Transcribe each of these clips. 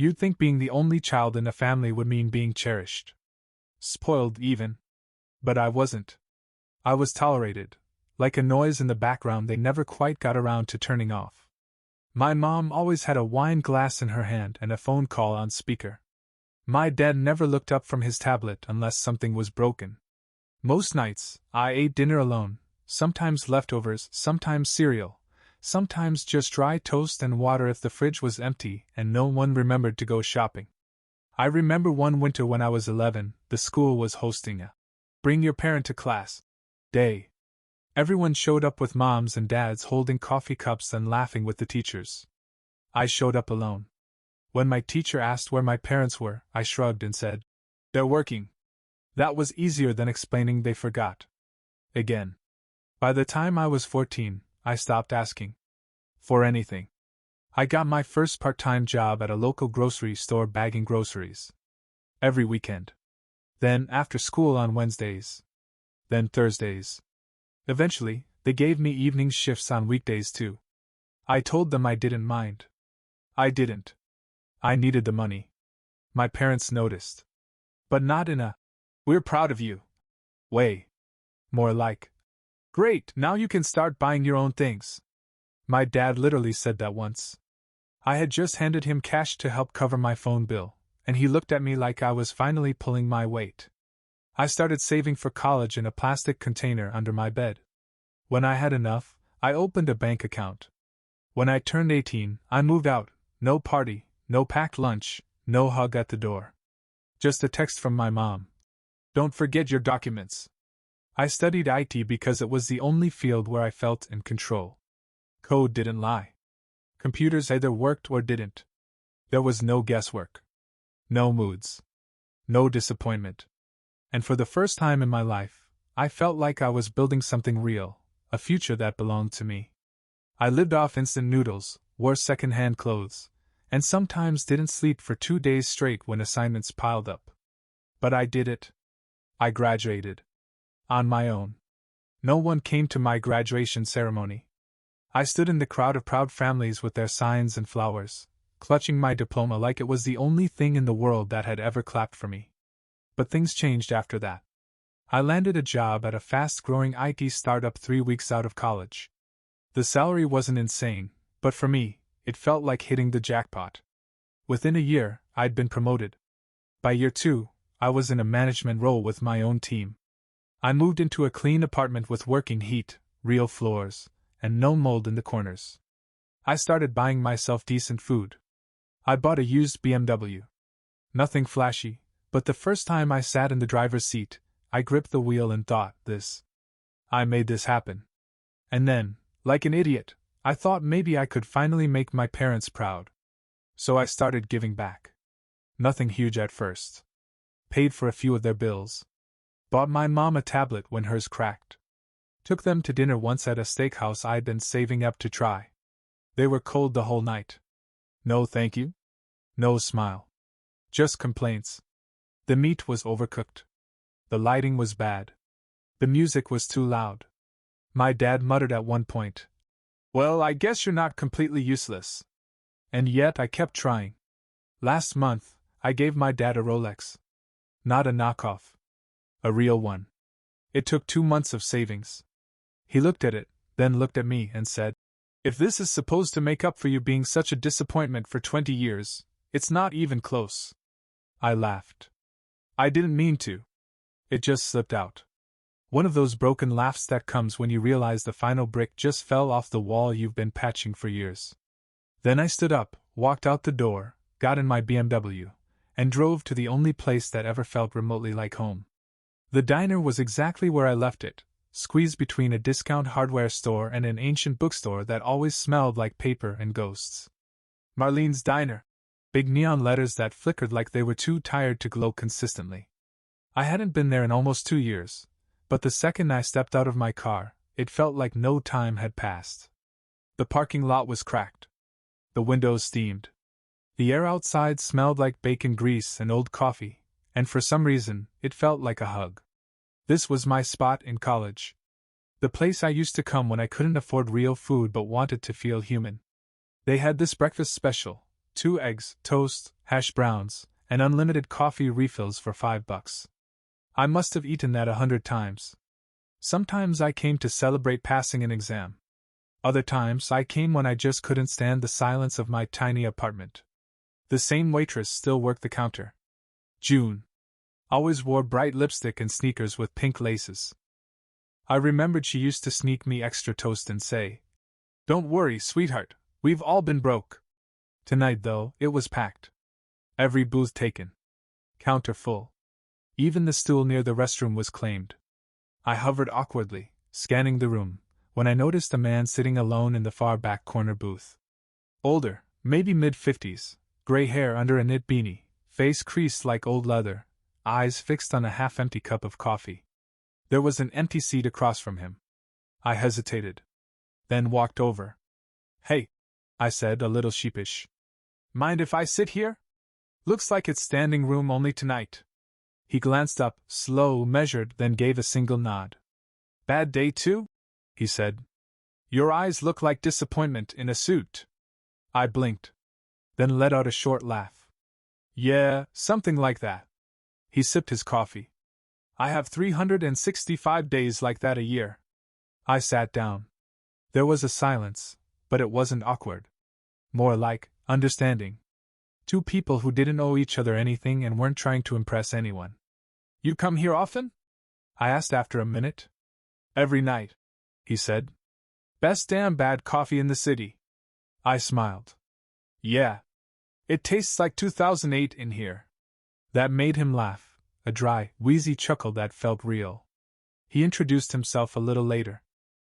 You'd think being the only child in a family would mean being cherished. Spoiled, even. But I wasn't. I was tolerated, like a noise in the background they never quite got around to turning off. My mom always had a wine glass in her hand and a phone call on speaker. My dad never looked up from his tablet unless something was broken. Most nights, I ate dinner alone, sometimes leftovers, sometimes cereal, sometimes just dry toast and water if the fridge was empty and no one remembered to go shopping. I remember one winter when I was 11, the school was hosting a Bring Your Parent to Class day. Everyone showed up with moms and dads holding coffee cups and laughing with the teachers. I showed up alone. When my teacher asked where my parents were, I shrugged and said, "They're working." That was easier than explaining they forgot. Again. By the time I was 14, I stopped asking for anything. I got my first part-time job at a local grocery store bagging groceries. Every weekend. Then after school on Wednesdays. Then Thursdays. Eventually, they gave me evening shifts on weekdays too. I told them I didn't mind. I didn't. I needed the money. My parents noticed. But not in a, "We're proud of you" way. More like, "Great, now you can start buying your own things." My dad literally said that once. I had just handed him cash to help cover my phone bill, and he looked at me like I was finally pulling my weight. I started saving for college in a plastic container under my bed. When I had enough, I opened a bank account. When I turned 18, I moved out. No party, no packed lunch, no hug at the door. Just a text from my mom. "Don't forget your documents." I studied IT because it was the only field where I felt in control. Code didn't lie. Computers either worked or didn't. There was no guesswork. No moods. No disappointment. And for the first time in my life, I felt like I was building something real, a future that belonged to me. I lived off instant noodles, wore second-hand clothes, and sometimes didn't sleep for 2 days straight when assignments piled up. But I did it. I graduated. On my own. No one came to my graduation ceremony. I stood in the crowd of proud families with their signs and flowers, clutching my diploma like it was the only thing in the world that had ever clapped for me. But things changed after that. I landed a job at a fast-growing IT startup 3 weeks out of college. The salary wasn't insane, but for me, it felt like hitting the jackpot. Within a year, I'd been promoted. By year 2, I was in a management role with my own team. I moved into a clean apartment with working heat, real floors, and no mold in the corners. I started buying myself decent food. I bought a used BMW. Nothing flashy, but the first time I sat in the driver's seat, I gripped the wheel and thought, I made this happen. And then, like an idiot, I thought maybe I could finally make my parents proud. So I started giving back. Nothing huge at first. Paid for a few of their bills. Bought my mom a tablet when hers cracked. Took them to dinner once at a steakhouse I'd been saving up to try. They were cold the whole night. No thank you. No smile. Just complaints. The meat was overcooked. The lighting was bad. The music was too loud. My dad muttered at one point, "Well, I guess you're not completely useless." And yet I kept trying. Last month, I gave my dad a Rolex. Not a knockoff. A real one. It took 2 months of savings. He looked at it, then looked at me and said, "If this is supposed to make up for you being such a disappointment for 20 years, it's not even close." I laughed. I didn't mean to. It just slipped out. One of those broken laughs that comes when you realize the final brick just fell off the wall you've been patching for years. Then I stood up, walked out the door, got in my BMW, and drove to the only place that ever felt remotely like home. The diner was exactly where I left it, squeezed between a discount hardware store and an ancient bookstore that always smelled like paper and ghosts. Marlene's Diner. Big neon letters that flickered like they were too tired to glow consistently. I hadn't been there in almost 2 years, but the second I stepped out of my car, it felt like no time had passed. The parking lot was cracked. The windows steamed. The air outside smelled like bacon grease and old coffee, and for some reason, it felt like a hug. This was my spot in college. The place I used to come when I couldn't afford real food but wanted to feel human. They had this breakfast special: 2 eggs, toast, hash browns, and unlimited coffee refills for $5. I must have eaten that 100 times. Sometimes I came to celebrate passing an exam. Other times I came when I just couldn't stand the silence of my tiny apartment. The same waitress still worked the counter. June. Always wore bright lipstick and sneakers with pink laces. I remembered she used to sneak me extra toast and say, "Don't worry, sweetheart, we've all been broke." Tonight, though, it was packed. Every booth taken. Counter full. Even the stool near the restroom was claimed. I hovered awkwardly, scanning the room, when I noticed a man sitting alone in the far back corner booth. Older, maybe mid-50s, gray hair under a knit beanie, face creased like old leather, eyes fixed on a half-empty cup of coffee. There was an empty seat across from him. I hesitated. Then walked over. "Hey," I said, a little sheepish. "Mind if I sit here? Looks like it's standing room only tonight." He glanced up, slow, measured, then gave a single nod. "Bad day too?" he said. "Your eyes look like disappointment in a suit." I blinked. Then let out a short laugh. "Yeah, something like that." He sipped his coffee. "I have 365 days like that a year." I sat down. There was a silence, but it wasn't awkward. More like understanding. Two people who didn't owe each other anything and weren't trying to impress anyone. "You come here often?" I asked after a minute. "Every night," he said. "Best damn bad coffee in the city." I smiled. "Yeah. It tastes like 2008 in here." That made him laugh, a dry, wheezy chuckle that felt real. He introduced himself a little later.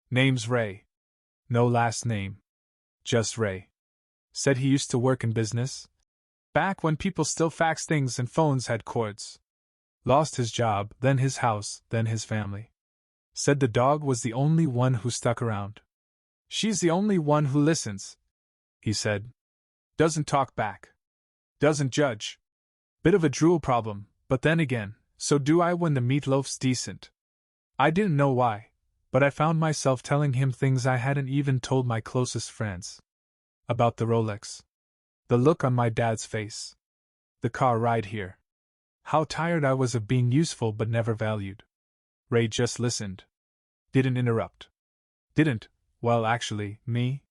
"Name's Ray. No last name. Just Ray. Said he used to work in business. Back when people still faxed things and phones had cords. Lost his job, then his house, then his family. Said the dog was the only one who stuck around. She's the only one who listens," he said. "Doesn't talk back. Doesn't judge. Bit of a drool problem, but then again, so do I when the meatloaf's decent." I didn't know why, but I found myself telling him things I hadn't even told my closest friends. About the Rolex. The look on my dad's face. The car ride here. How tired I was of being useful but never valued. Ray just listened. Didn't interrupt. Didn't, well actually, me?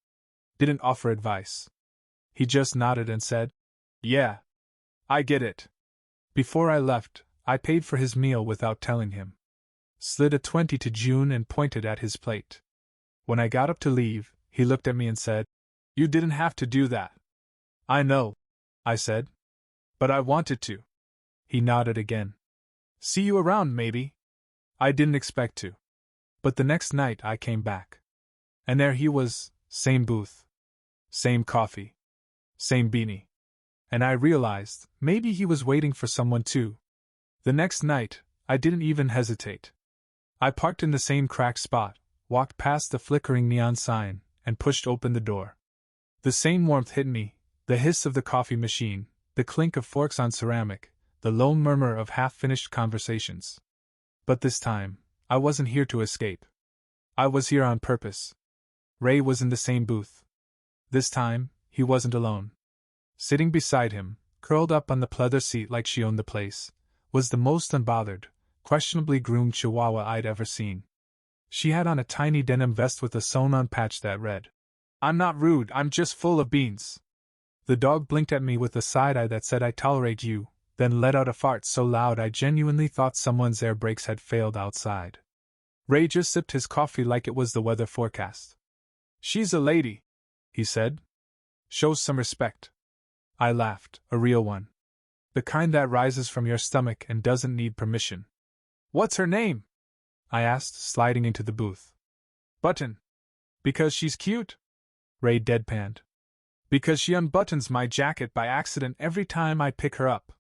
Didn't offer advice. He just nodded and said, "Yeah. I get it." Before I left, I paid for his meal without telling him. Slid a 20 to June and pointed at his plate. When I got up to leave, he looked at me and said, "You didn't have to do that." "I know," I said. "But I wanted to." He nodded again. "See you around, maybe." I didn't expect to. But the next night I came back. And there he was, same booth. Same coffee. Same beanie. And I realized, maybe he was waiting for someone too. The next night, I didn't even hesitate. I parked in the same cracked spot, walked past the flickering neon sign, and pushed open the door. The same warmth hit me, the hiss of the coffee machine, the clink of forks on ceramic, the low murmur of half-finished conversations. But this time, I wasn't here to escape. I was here on purpose. Ray was in the same booth. This time, he wasn't alone. Sitting beside him, curled up on the pleather seat like she owned the place, was the most unbothered, questionably groomed chihuahua I'd ever seen. She had on a tiny denim vest with a sewn-on patch that read, "I'm not rude, I'm just full of beans." The dog blinked at me with a side-eye that said "I tolerate you," then let out a fart so loud I genuinely thought someone's air brakes had failed outside. Ray just sipped his coffee like it was the weather forecast. "She's a lady," he said. "Shows some respect." I laughed, a real one. The kind that rises from your stomach and doesn't need permission. "What's her name?" I asked, sliding into the booth. "Button." "Because she's cute?" Ray deadpanned. "Because she unbuttons my jacket by accident every time I pick her up."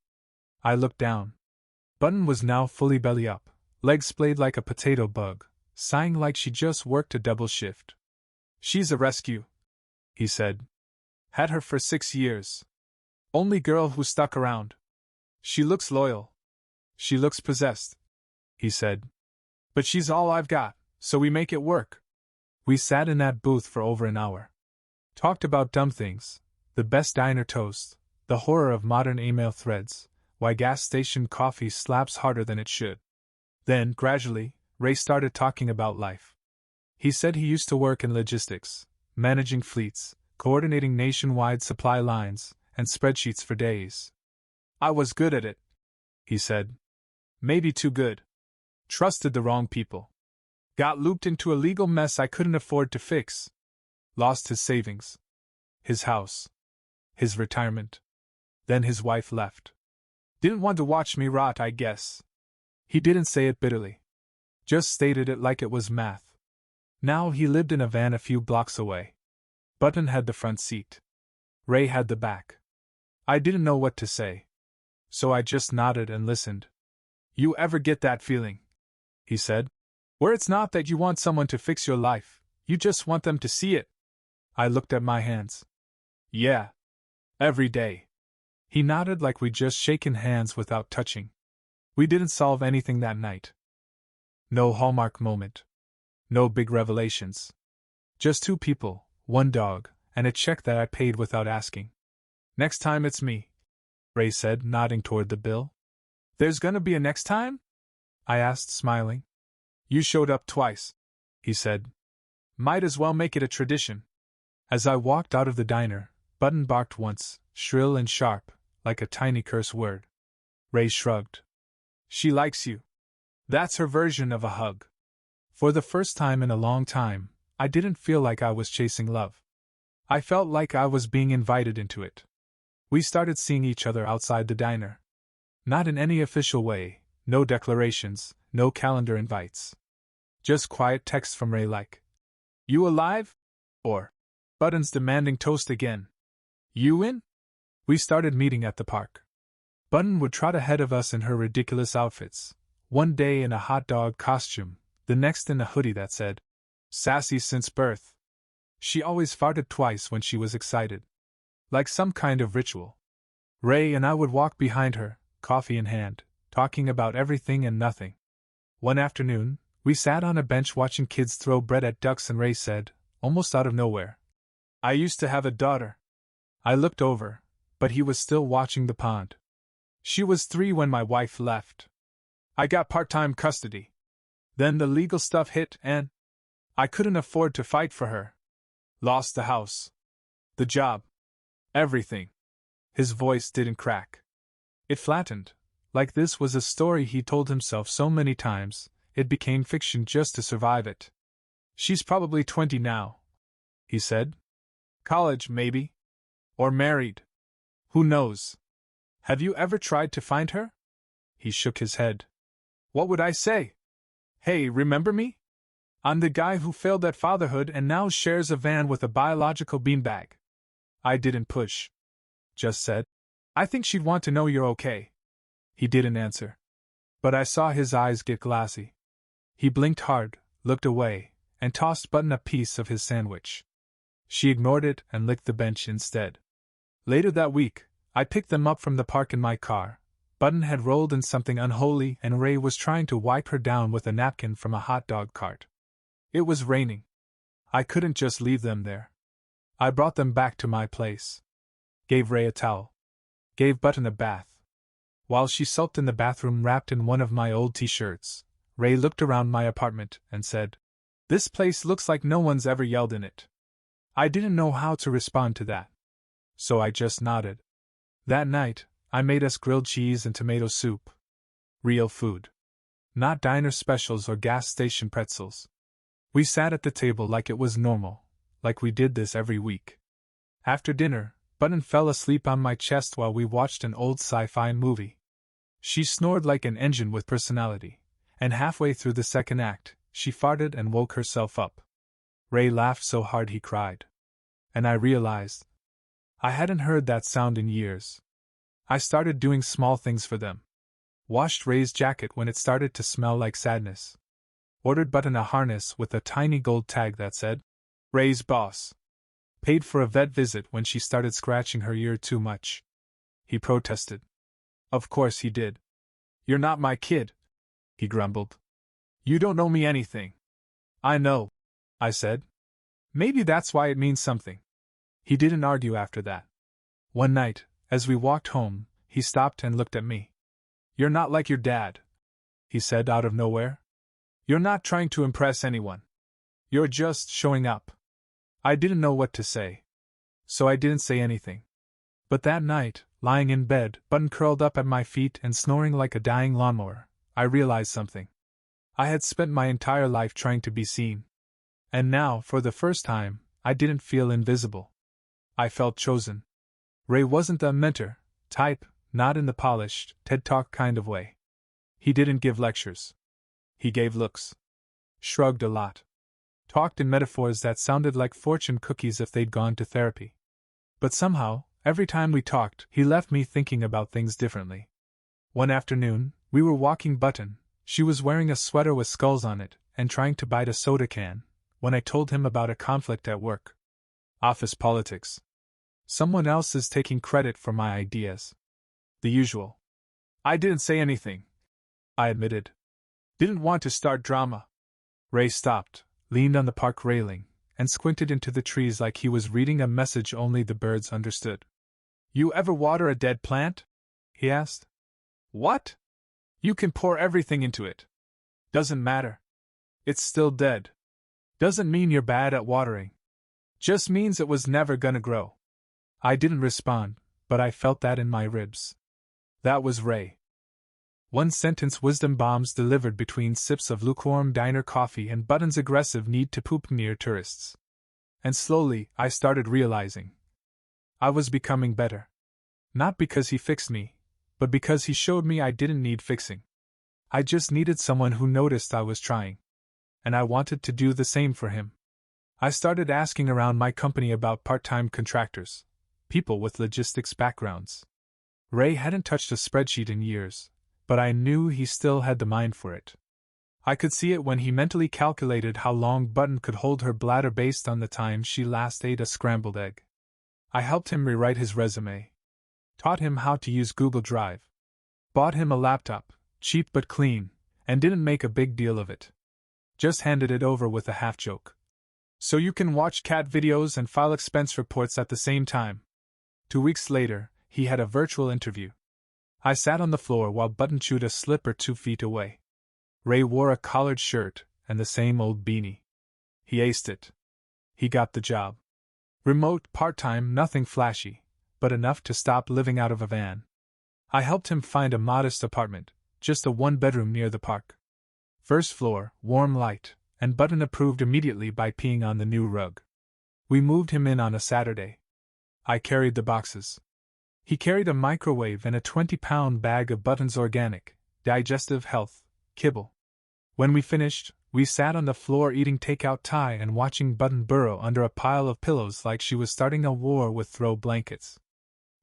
I looked down. Button was now fully belly up, legs splayed like a potato bug, sighing like she just worked a double shift. "She's a rescue," he said. "Had her for 6 years. Only girl who stuck around. She looks loyal. She looks possessed," he said. "But she's all I've got, so we make it work." We sat in that booth for over an hour. Talked about dumb things, the best diner toast, The horror of modern email threads, why gas station coffee slaps harder than it should. Then, gradually, Ray started talking about life. He said he used to work in logistics, managing fleets, coordinating nationwide supply lines, and spreadsheets for days. I was good at it, he said. Maybe too good. Trusted the wrong people. Got looped into a legal mess I couldn't afford to fix. Lost his savings. His house. His retirement. Then his wife left. Didn't want to watch me rot, I guess. He didn't say it bitterly. Just stated it like it was math. Now he lived in a van a few blocks away. Button had the front seat. Ray had the back. I didn't know what to say. So I just nodded and listened. You ever get that feeling, he said, where it's not that you want someone to fix your life, you just want them to see it? I looked at my hands. Yeah. Every day. He nodded like we'd just shaken hands without touching. We didn't solve anything that night. No hallmark moment. No big revelations. Just two people, one dog, and a check that I paid without asking. Next time it's me, Ray said, nodding toward the bill. There's gonna be a next time? I asked, smiling. You showed up twice, he said. Might as well make it a tradition. As I walked out of the diner, Button barked once, shrill and sharp, like a tiny curse word. Ray shrugged. She likes you. That's her version of a hug. For the first time in a long time, I didn't feel like I was chasing love. I felt like I was being invited into it. We started seeing each other outside the diner. Not in any official way, no declarations, no calendar invites. Just quiet texts from Ray like, "You alive?" Or, "Button's demanding toast again. You in?" We started meeting at the park. Button would trot ahead of us in her ridiculous outfits, one day in a hot dog costume, the next in a hoodie that said, "Sassy since birth." She always farted twice when she was excited. Like some kind of ritual. Ray and I would walk behind her, coffee in hand, talking about everything and nothing. One afternoon, we sat on a bench watching kids throw bread at ducks and Ray said, almost out of nowhere, "I used to have a daughter." I looked over, but he was still watching the pond. She was 3 when my wife left. I got part-time custody. Then the legal stuff hit and I couldn't afford to fight for her. Lost the house. The job. Everything. His voice didn't crack. It flattened. Like this was a story he told himself so many times, it became fiction just to survive it. She's probably 20 now, he said. College, maybe. Or married. Who knows? Have you ever tried to find her? He shook his head. What would I say? Hey, remember me? I'm the guy who failed at fatherhood and now shares a van with a biological beanbag. I didn't push. Just said, I think she'd want to know you're okay. He didn't answer. But I saw his eyes get glassy. He blinked hard, looked away, and tossed Button a piece of his sandwich. She ignored it and licked the bench instead. Later that week, I picked them up from the park in my car. Button had rolled in something unholy and Ray was trying to wipe her down with a napkin from a hot dog cart. It was raining. I couldn't just leave them there. I brought them back to my place. Gave Ray a towel. Gave Button a bath. While she sulked in the bathroom wrapped in one of my old t-shirts, Ray looked around my apartment and said, "This place looks like no one's ever yelled in it." I didn't know how to respond to that. So I just nodded. That night, I made us grilled cheese and tomato soup. Real food. Not diner specials or gas station pretzels. We sat at the table like it was normal, like we did this every week. After dinner, Button fell asleep on my chest while we watched an old sci-fi movie. She snored like an engine with personality, and halfway through the second act, she farted and woke herself up. Ray laughed so hard he cried. And I realized I hadn't heard that sound in years. I started doing small things for them. Washed Ray's jacket when it started to smell like sadness. Ordered Button a harness with a tiny gold tag that said, Ray's boss. Paid for a vet visit when she started scratching her ear too much. He protested. Of course he did. You're not my kid, he grumbled. You don't know me anything. I know, I said. Maybe that's why it means something. He didn't argue after that. One night, As we walked home, he stopped and looked at me. "You're not like your dad," he said out of nowhere. "You're not trying to impress anyone. You're just showing up." I didn't know what to say, so I didn't say anything. But that night, lying in bed, Button curled up at my feet and snoring like a dying lawnmower, I realized something. I had spent my entire life trying to be seen. And now, for the first time, I didn't feel invisible. I felt chosen. Ray wasn't the mentor type, not in the polished, TED Talk kind of way. He didn't give lectures. He gave looks. Shrugged a lot. Talked in metaphors that sounded like fortune cookies if they'd gone to therapy. But somehow, every time we talked, he left me thinking about things differently. One afternoon, we were walking Button. She was wearing a sweater with skulls on it, and trying to bite a soda can, when I told him about a conflict at work. Office politics. Someone else is taking credit for my ideas. The usual. I didn't say anything, I admitted. Didn't want to start drama. Ray stopped, leaned on the park railing, and squinted into the trees like he was reading a message only the birds understood. "You ever water a dead plant?" he asked. "What? You can pour everything into it. Doesn't matter. It's still dead. Doesn't mean you're bad at watering. Just means it was never gonna grow." I didn't respond, but I felt that in my ribs. That was Ray. One sentence wisdom bombs delivered between sips of lukewarm diner coffee and Button's aggressive need to poop near tourists. And slowly, I started realizing I was becoming better. Not because he fixed me, but because he showed me I didn't need fixing. I just needed someone who noticed I was trying. And I wanted to do the same for him. I started asking around my company about part-time contractors, people with logistics backgrounds. Ray hadn't touched a spreadsheet in years, but I knew he still had the mind for it. I could see it when he mentally calculated how long Button could hold her bladder based on the time she last ate a scrambled egg. I helped him rewrite his resume. Taught him how to use Google Drive. Bought him a laptop, cheap but clean, and didn't make a big deal of it. Just handed it over with a half-joke. "So you can watch cat videos and file expense reports at the same time." 2 weeks later, he had a virtual interview. I sat on the floor while Button chewed a slipper 2 feet away. Ray wore a collared shirt and the same old beanie. He aced it. He got the job. Remote, part-time, nothing flashy, but enough to stop living out of a van. I helped him find a modest apartment, just a 1-bedroom near the park. First floor, warm light, and Button approved immediately by peeing on the new rug. We moved him in on a Saturday. I carried the boxes. He carried a microwave and a 20-pound bag of Button's organic, digestive health kibble. When we finished, we sat on the floor eating takeout Thai and watching Button burrow under a pile of pillows like she was starting a war with throw blankets.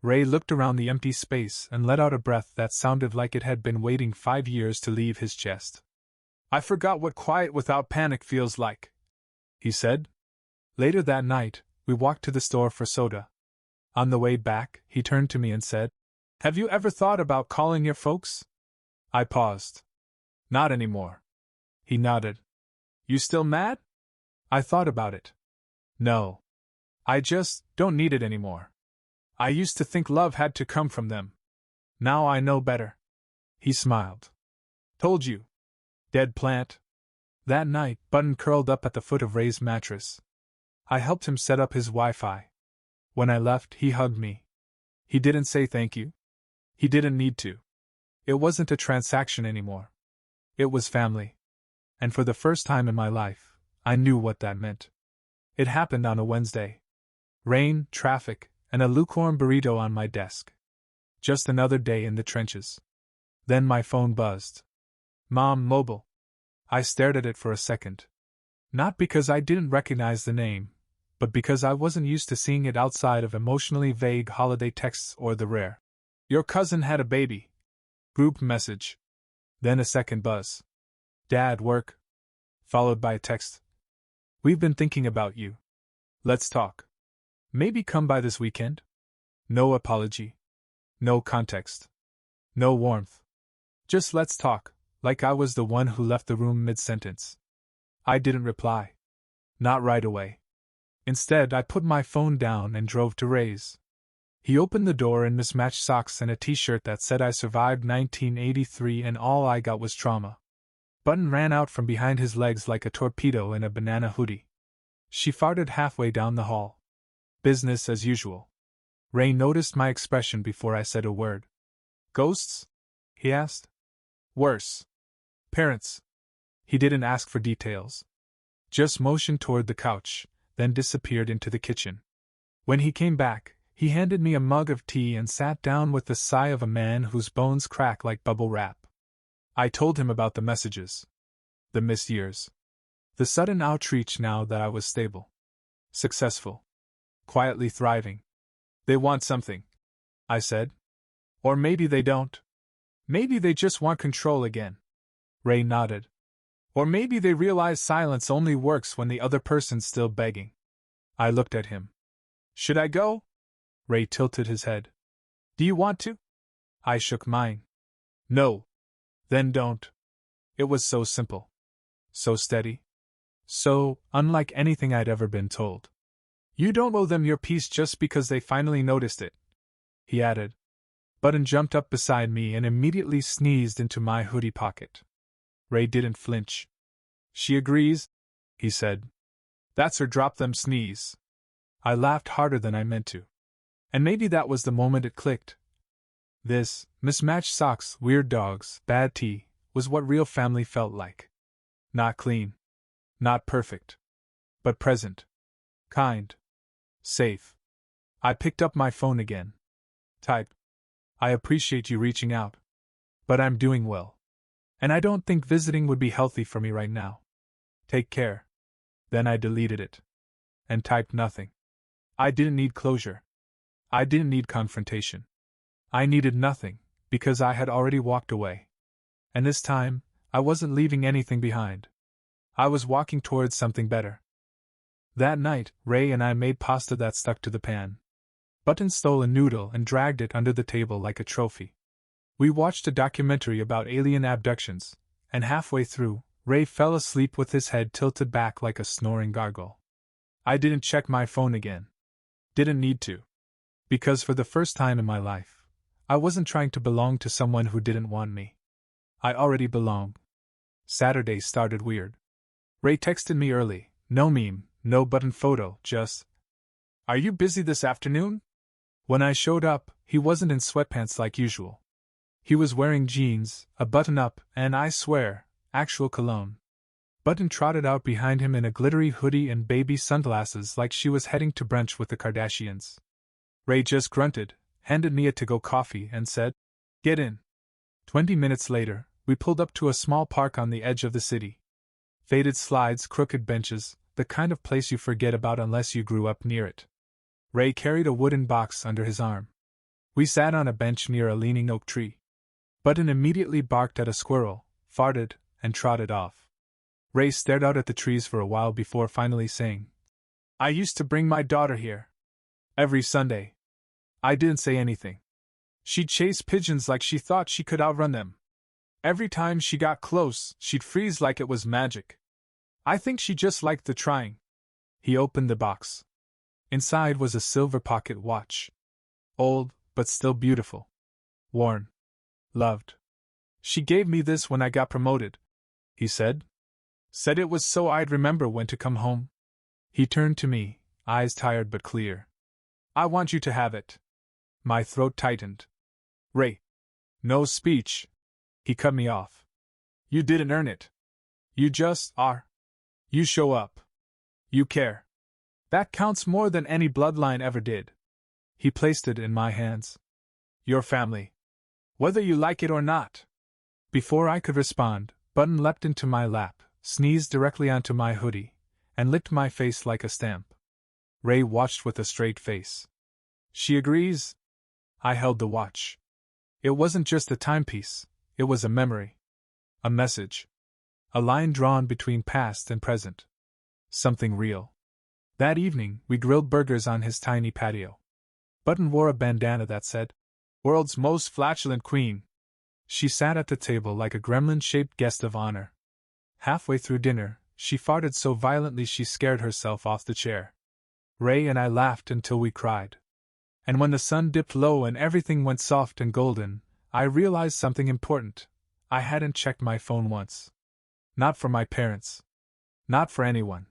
Ray looked around the empty space and let out a breath that sounded like it had been waiting 5 years to leave his chest. "I forgot what quiet without panic feels like," he said. Later that night, we walked to the store for soda. On the way back, he turned to me and said, "Have you ever thought about calling your folks?" I paused. "Not anymore." He nodded. "You still mad?" I thought about it. "No. I just don't need it anymore. I used to think love had to come from them. Now I know better." He smiled. "Told you. Dead plant." That night, Button curled up at the foot of Ray's mattress. I helped him set up his Wi-Fi. When I left, he hugged me. He didn't say thank you. He didn't need to. It wasn't a transaction anymore. It was family. And for the first time in my life, I knew what that meant. It happened on a Wednesday. Rain, traffic, and a lukewarm burrito on my desk. Just another day in the trenches. Then my phone buzzed. Mom, mobile. I stared at it for a second. Not because I didn't recognize the name, but because I wasn't used to seeing it outside of emotionally vague holiday texts or the rare "Your cousin had a baby" group message. Then a second buzz. "Dad, work." Followed by a text. "We've been thinking about you. Let's talk. Maybe come by this weekend?" No apology. No context. No warmth. Just let's talk, like I was the one who left the room mid-sentence. I didn't reply. Not right away. Instead, I put my phone down and drove to Ray's. He opened the door in mismatched socks and a t-shirt that said I survived 1983 and all I got was trauma. Button ran out from behind his legs like a torpedo in a banana hoodie. She farted halfway down the hall. Business as usual. Ray noticed my expression before I said a word. Ghosts? He asked. Worse. Parents. He didn't ask for details. Just motioned toward the couch, then disappeared into the kitchen. When he came back, he handed me a mug of tea and sat down with the sigh of a man whose bones crack like bubble wrap. I told him about the messages. The missed years. The sudden outreach now that I was stable. Successful. Quietly thriving. They want something, I said. Or maybe they don't. Maybe they just want control again. Ray nodded. Or maybe they realize silence only works when the other person's still begging. I looked at him. Should I go? Ray tilted his head. Do you want to? I shook mine. No. Then don't. It was so simple. So steady. So unlike anything I'd ever been told. You don't owe them your peace just because they finally noticed it, he added. Button jumped up beside me and immediately sneezed into my hoodie pocket. Ray didn't flinch. She agrees, he said. That's her drop them sneeze. I laughed harder than I meant to. And maybe that was the moment it clicked. This, mismatched socks, weird dogs, bad tea, was what real family felt like. Not clean. Not perfect. But present. Kind. Safe. I picked up my phone again. Type. I appreciate you reaching out. But I'm doing well. And I don't think visiting would be healthy for me right now. Take care. Then I deleted it. And typed nothing. I didn't need closure. I didn't need confrontation. I needed nothing, because I had already walked away. And this time, I wasn't leaving anything behind. I was walking towards something better. That night, Ray and I made pasta that stuck to the pan. Button stole a noodle and dragged it under the table like a trophy. We watched a documentary about alien abductions, and halfway through, Ray fell asleep with his head tilted back like a snoring gargoyle. I didn't check my phone again. Didn't need to. Because for the first time in my life, I wasn't trying to belong to someone who didn't want me. I already belonged. Saturday started weird. Ray texted me early, no meme, no button photo, just, "Are you busy this afternoon?" When I showed up, he wasn't in sweatpants like usual. He was wearing jeans, a button-up, and I swear, actual cologne. Button trotted out behind him in a glittery hoodie and baby sunglasses like she was heading to brunch with the Kardashians. Ray just grunted, handed me a to-go coffee, and said, "Get in." 20 minutes later, we pulled up to a small park on the edge of the city. Faded slides, crooked benches, the kind of place you forget about unless you grew up near it. Ray carried a wooden box under his arm. We sat on a bench near a leaning oak tree. Button immediately barked at a squirrel, farted, and trotted off. Ray stared out at the trees for a while before finally saying, "I used to bring my daughter here. Every Sunday." I didn't say anything. She'd chase pigeons like she thought she could outrun them. Every time she got close, she'd freeze like it was magic. I think she just liked the trying. He opened the box. Inside was a silver pocket watch. Old, but still beautiful. Worn. Loved. "She gave me this when I got promoted," he said. "Said it was so I'd remember when to come home." He turned to me, eyes tired but clear. "I want you to have it." My throat tightened. "Ray." "No speech." He cut me off. "You didn't earn it. You just are. You show up. You care. That counts more than any bloodline ever did." He placed it in my hands. "Your family. Whether you like it or not." Before I could respond, Button leapt into my lap, sneezed directly onto my hoodie, and licked my face like a stamp. Ray watched with a straight face. "She agrees?" I held the watch. It wasn't just a timepiece, it was a memory. A message. A line drawn between past and present. Something real. That evening, we grilled burgers on his tiny patio. Button wore a bandana that said, "World's Most Flatulent Queen." She sat at the table like a gremlin-shaped guest of honor. Halfway through dinner, she farted so violently she scared herself off the chair. Ray and I laughed until we cried. And when the sun dipped low and everything went soft and golden, I realized something important. I hadn't checked my phone once. Not for my parents. Not for anyone.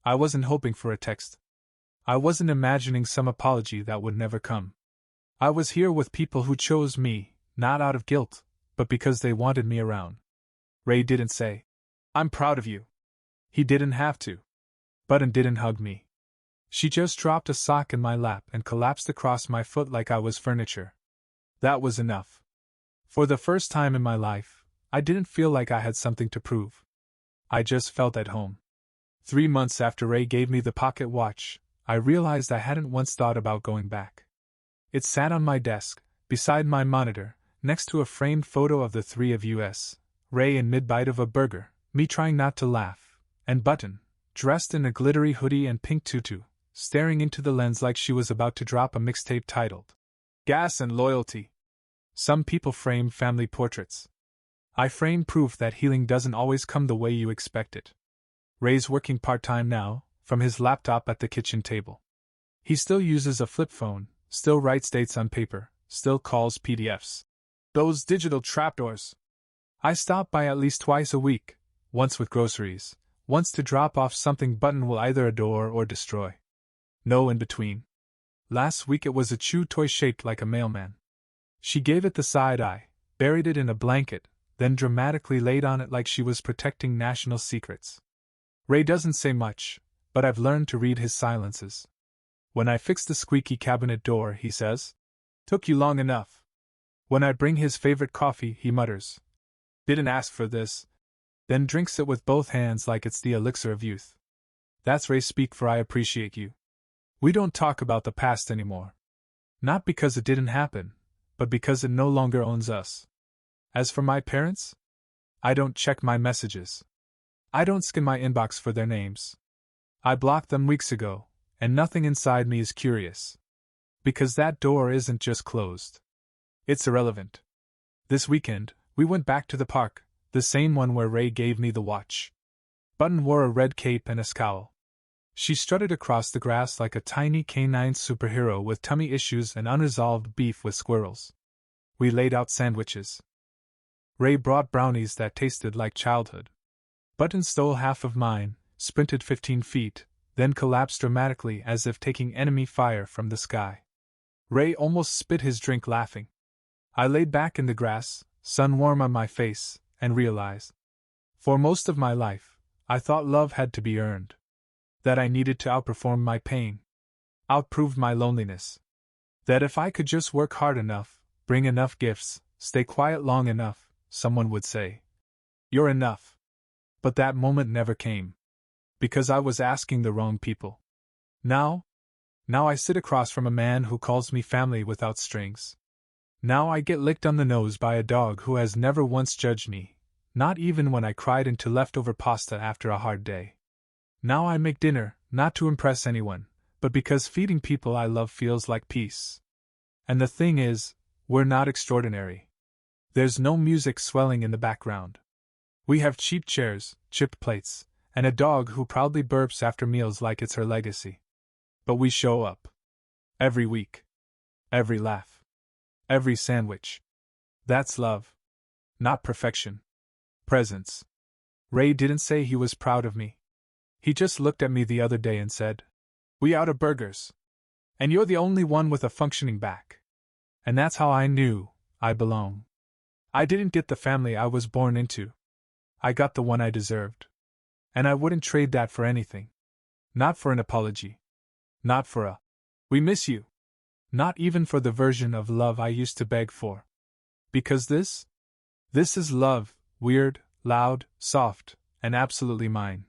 I wasn't hoping for a text. I wasn't imagining some apology that would never come. I was here with people who chose me, not out of guilt, but because they wanted me around. Ray didn't say, "I'm proud of you." He didn't have to. Button didn't hug me. She just dropped a sock in my lap and collapsed across my foot like I was furniture. That was enough. For the first time in my life, I didn't feel like I had something to prove. I just felt at home. 3 months after Ray gave me the pocket watch, I realized I hadn't once thought about going back. It sat on my desk, beside my monitor, next to a framed photo of the three of us, Ray in mid-bite of a burger, me trying not to laugh, and Button, dressed in a glittery hoodie and pink tutu, staring into the lens like she was about to drop a mixtape titled Gas and Loyalty. Some people frame family portraits. I frame proof that healing doesn't always come the way you expect it. Ray's working part-time now, from his laptop at the kitchen table. He still uses a flip phone, still writes dates on paper, still calls PDFs. Those digital trapdoors. I stop by at least twice a week, once with groceries, once to drop off something Button will either adore or destroy. No in between. Last week it was a chew toy shaped like a mailman. She gave it the side eye, buried it in a blanket, then dramatically laid on it like she was protecting national secrets. Ray doesn't say much, but I've learned to read his silences. When I fix the squeaky cabinet door, he says, "Took you long enough." When I bring his favorite coffee, he mutters, "Didn't ask for this," then drinks it with both hands like it's the elixir of youth. That's Ray speak for "I appreciate you." We don't talk about the past anymore. Not because it didn't happen, but because it no longer owns us. As for my parents, I don't check my messages. I don't scan my inbox for their names. I blocked them weeks ago, and nothing inside me is curious. Because that door isn't just closed. It's irrelevant. This weekend, we went back to the park, the same one where Ray gave me the watch. Button wore a red cape and a scowl. She strutted across the grass like a tiny canine superhero with tummy issues and unresolved beef with squirrels. We laid out sandwiches. Ray brought brownies that tasted like childhood. Button stole half of mine, sprinted 15 feet, then collapsed dramatically as if taking enemy fire from the sky. Ray almost spit his drink laughing. I laid back in the grass, sun warm on my face, and realized. For most of my life, I thought love had to be earned. That I needed to outperform my pain. Outprove my loneliness. That if I could just work hard enough, bring enough gifts, stay quiet long enough, someone would say, "You're enough." But that moment never came. Because I was asking the wrong people. Now I sit across from a man who calls me family without strings. Now I get licked on the nose by a dog who has never once judged me, not even when I cried into leftover pasta after a hard day. Now I make dinner, not to impress anyone, but because feeding people I love feels like peace. And the thing is, we're not extraordinary. There's no music swelling in the background. We have cheap chairs, chipped plates, and a dog who proudly burps after meals like it's her legacy. But we show up. Every week. Every laugh. Every sandwich. That's love. Not perfection. Presence. Ray didn't say he was proud of me. He just looked at me the other day and said, "We out of burgers. And you're the only one with a functioning back." And that's how I knew I belong. I didn't get the family I was born into. I got the one I deserved. And I wouldn't trade that for anything. Not for an apology. Not for a, "We miss you." Not even for the version of love I used to beg for. Because this is love, weird, loud, soft, and absolutely mine.